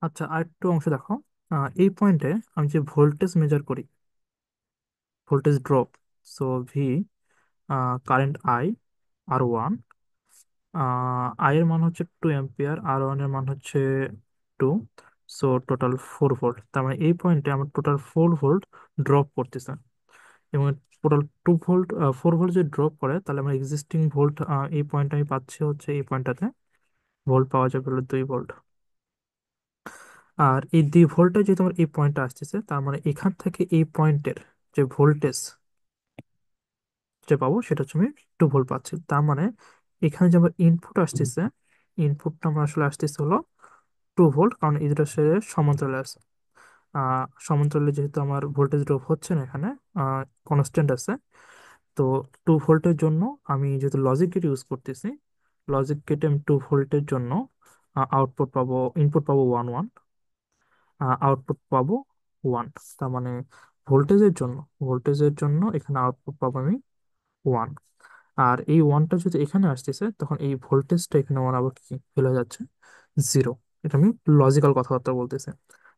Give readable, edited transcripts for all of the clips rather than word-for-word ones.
আচ্ছা, আরেকটু অংশ দেখো। এই পয়েন্টে আমি যে ভোল্টেজ মেজার করি, voltage drop, so V, current I, R one, I এর মান হচ্ছে 2 অ্যাম্পিয়ার, আর ওয়ান এর মান হচ্ছে 2, সো টোটাল 4 ভোল্ট। তার মানে এই পয়েন্টে আমার টোটাল 4 ভোল্ট ড্রপ করতেছে। এবং টোটাল 2 ভোল্ট, 4 ভোল্ট যদি ড্রপ করে, তাহলে আমার এক্সিস্টিং ভোল্ট এই পয়েন্ট আমি পাচ্ছি হচ্ছে এই পয়েন্টটাতে ভোল্ট পাওয়া যাবে হলো 2 ভোল্ট। আর এই 2 ভোল্টে যদি তোমার এই পয়েন্টটা আসতেছে, তার মানে এখান থেকে এই পয়েন্টের যে ভোল্টেজ যে পাবো সেটা হচ্ছে আমি 2 ভোল্ট পাচ্ছি। তার মানে এখানে যে আমার ইনপুট আসতেছে, ইনপুটটা আমার আসলে আসতেছে হলো 2 ভোল্ট, কারণ এই দুটো সে সমান্তরালে আছে। সমান্তরালে যেহেতু আমার ভোল্টেজ ড্রপ হচ্ছে না এখানে, কনস্ট্যান্ট আছে। তো 2 ভোল্টের জন্য আমি যেহেতু লজিক গেট ইউজ করতেছি, লজিক গেটে আমি 2 ভোল্টের জন্য আউটপুট পাবো, ইনপুট পাবো 1 1, আউটপুট পাবো 1। তার মানে ভোল্টেজের জন্য, ভোল্টেজের জন্য এখানে আউটপুট পাবো আমি 1। আর এই ওয়ানটা যদি এখানে আসতেছে, তখন এই ভোল্টেজটা এখানে আমার আবার কি ফেলে যাচ্ছে, 0। এটা আমি লজিক্যাল কথাবার্তা বলতেছি।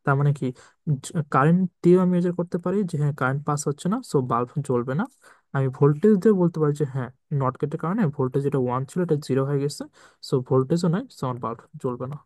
তার মানে কি, কারেন্ট দিয়েও আমি মেজার করতে পারি যে হ্যাঁ কারেন্ট পাস হচ্ছে না, সো বাল্ব জ্বলবে না। আমি ভোল্টেজ দিয়ে বলতে পারি যে হ্যাঁ, নট গেটের কারণে ভোল্টেজ যেটা 1 ছিল এটা 0 হয়ে গেছে, সো ভোল্টেজও নাই, সো আমার বাল্ব জ্বলবে না।